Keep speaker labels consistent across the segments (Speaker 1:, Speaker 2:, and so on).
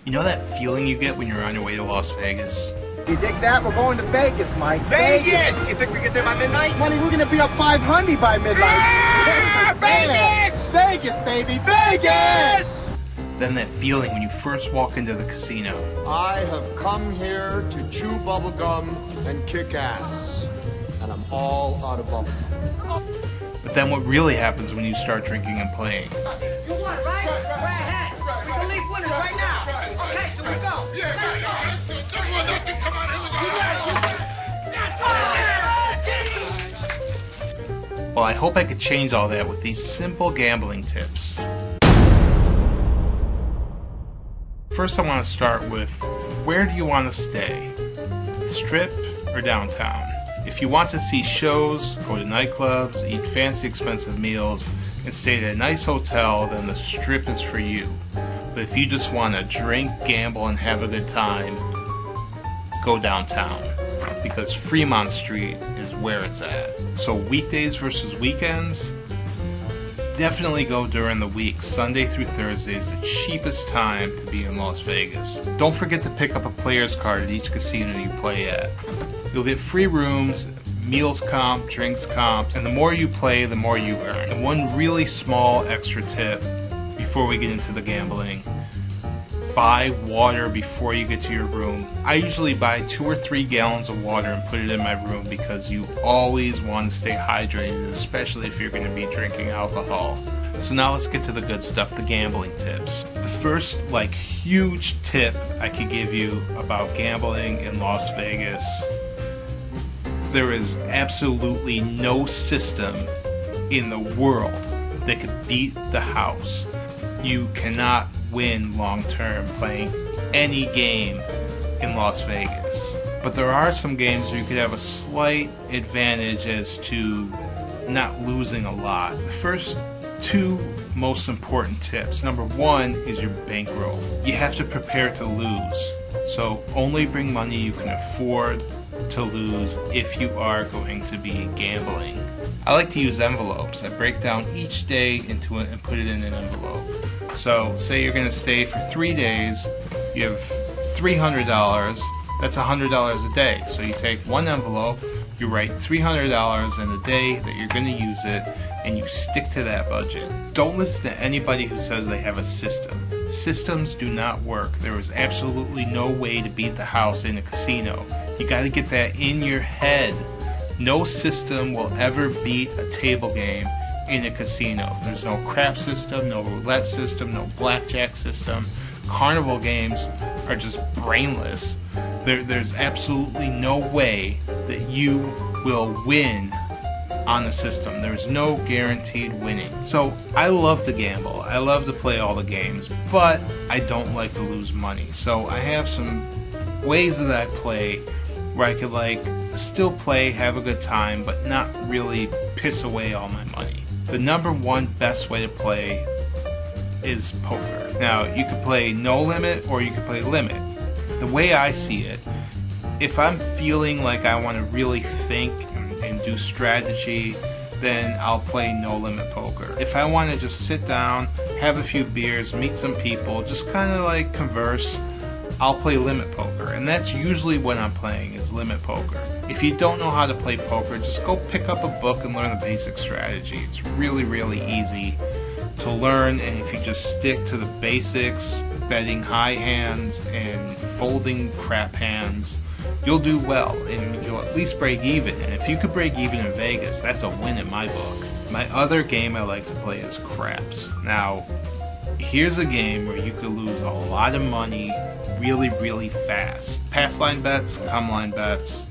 Speaker 1: You know that feeling you get when you're on your way to Las Vegas?
Speaker 2: You dig that? We're going to Vegas, Mike.
Speaker 3: Vegas! You think we get there by midnight?
Speaker 2: Money, we're gonna be up 500 by midnight.
Speaker 3: Yeah! Vegas!
Speaker 2: Vegas, baby, Vegas!
Speaker 1: Then that feeling when you first walk into the casino.
Speaker 4: I have come here to chew bubblegum and kick ass. And I'm all out of bubblegum.
Speaker 1: But then what really happens when you start drinking and playing.
Speaker 3: You won, right? Right ahead. We can leave winners right now. Okay, so we go. Come on,
Speaker 1: Well, I hope I could change all that with these simple gambling tips. First, I want to start with, where do you want to stay? Strip or downtown? If you want to see shows, go to nightclubs, eat fancy expensive meals, and stay at a nice hotel, then the Strip is for you. But if you just want to drink, gamble, and have a good time, go downtown. Because Fremont Street is where it's at. So weekdays versus weekends, definitely go during the week. Sunday through Thursday is the cheapest time to be in Las Vegas. Don't forget to pick up a player's card at each casino you play at. You'll get free rooms, meals comp, drinks comp, and the more you play, the more you earn. And one really small extra tip before we get into the gambling: buy water before you get to your room. I usually buy 2 or 3 gallons of water and put it in my room because you always want to stay hydrated, especially if you're going to be drinking alcohol. So now let's get to the good stuff, the gambling tips. The first huge tip I could give you about gambling in Las Vegas: there is absolutely no system in the world that could beat the house. You cannot win long-term playing any game in Las Vegas. But there are some games where you could have a slight advantage as to not losing a lot. The first 2 most important tips. Number 1 is your bankroll. You have to prepare to lose. So only bring money you can afford to lose if you are going to be gambling. I like to use envelopes. I break down each day into it and put it in an envelope. So say you're going to stay for 3 days, you have $300, that's $100 a day. So you take one envelope, you write $300 in the day that you're going to use it, and you stick to that budget. Don't listen to anybody who says they have a system. Systems do not work. There is absolutely no way to beat the house in a casino. You got to get that in your head. No system will ever beat a table game in a casino. There's no crap system, no roulette system, no blackjack system. Carnival games are just brainless. There's absolutely no way that you will win on the system. There's no guaranteed winning. So I love to gamble. I love to play all the games, but I don't like to lose money. So I have some ways that I play where I could still play, have a good time, but not really piss away all my money. The number 1 best way to play is poker. Now, you could play no limit or you could play limit. The way I see it, if I'm feeling like I want to really think and do strategy, then I'll play no limit poker. If I want to just sit down, have a few beers, meet some people, just kind of converse, I'll play limit poker. And that's usually what I'm playing, is limit poker. If you don't know how to play poker, just go pick up a book and learn the basic strategy. It's really, really easy to learn, and if you just stick to the basics, betting high hands and folding crap hands, you'll do well, and you'll at least break even. And if you could break even in Vegas, that's a win in my book. My other game I like to play is craps. Now, here's a game where you could lose a lot of money really, really fast. Pass line bets, come line bets,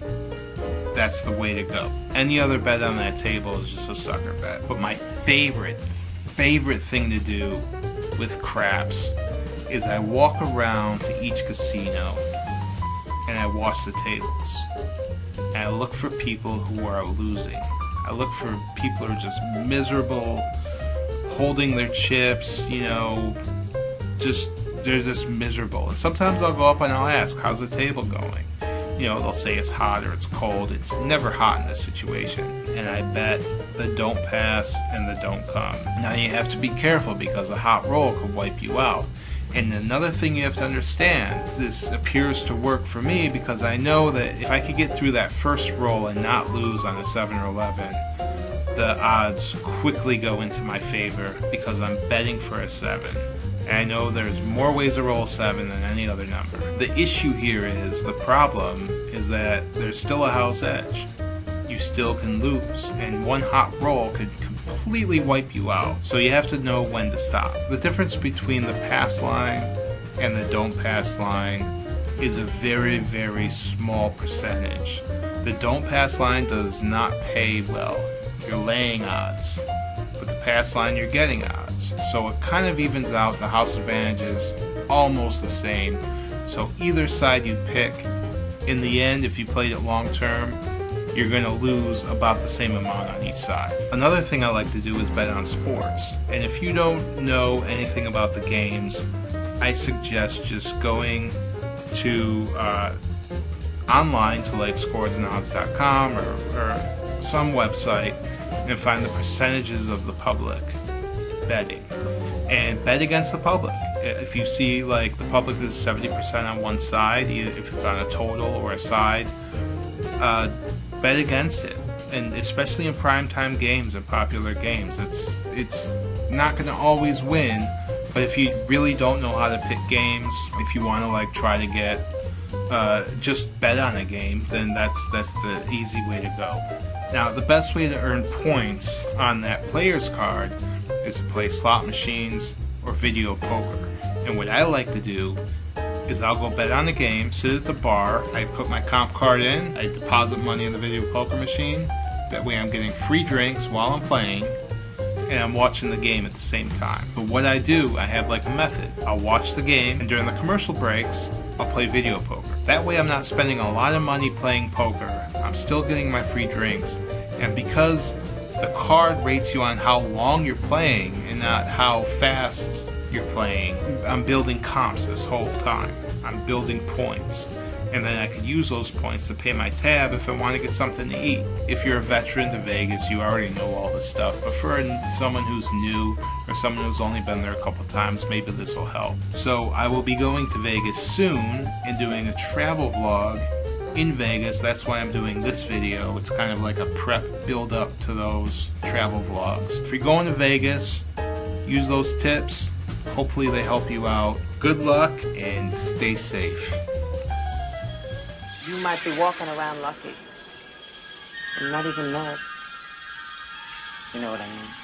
Speaker 1: that's the way to go. Any other bet on that table is just a sucker bet. But my favorite thing to do with craps is I walk around to each casino and I watch the tables. And I look for people who are losing. I look for people who are just miserable, holding their chips, they're just miserable. And sometimes I'll go up and I'll ask, how's the table going? They'll say it's hot or it's cold. It's never hot in this situation. And I bet the don't pass and the don't come. Now you have to be careful because a hot roll could wipe you out. And another thing you have to understand, this appears to work for me because I know that if I could get through that first roll and not lose on a 7 or 11, the odds quickly go into my favor because I'm betting for a 7. And I know there's more ways to roll a 7 than any other number. The issue here is, the problem is that there's still a house edge. You still can lose, and one hot roll could completely wipe you out. So you have to know when to stop. The difference between the pass line and the don't pass line is a very, very small percentage. The don't pass line does not pay well. You're laying odds. With the pass line, you're getting odds. So it kind of evens out. The house advantage is almost the same. So either side you pick, in the end, if you played it long term, you're going to lose about the same amount on each side. Another thing I like to do is bet on sports. And if you don't know anything about the games, I suggest just going to online to like scoresandodds.com or some website and find the percentages of the public betting. And bet against the public. If you see like the public is 70% on one side, if it's on a total or a side, bet against it. And especially in primetime games and popular games, it's not going to always win. But if you really don't know how to pick games, if you want to like try to get just bet on a game, then that's the easy way to go. Now, the best way to earn points on that player's card is to play slot machines or video poker. And what I like to do is I'll go bet on the game, sit at the bar, I put my comp card in, I deposit money in the video poker machine. That way I'm getting free drinks while I'm playing, and I'm watching the game at the same time. But what I do, I have like a method. I'll watch the game, and during the commercial breaks, I'll play video poker. That way I'm not spending a lot of money playing poker. I'm still getting my free drinks. And because the card rates you on how long you're playing and not how fast you're playing, I'm building comps this whole time. I'm building points. And then I can use those points to pay my tab if I want to get something to eat. If you're a veteran to Vegas, you already know all this stuff. But for someone who's new or someone who's only been there a couple times, maybe this will help. So I will be going to Vegas soon and doing a travel vlog in Vegas. That's why I'm doing this video. It's kind of like a prep build up to those travel vlogs. If you're going to Vegas, use those tips. Hopefully they help you out. Good luck and stay safe.
Speaker 5: You might be walking around lucky and not even know it. You know what I mean?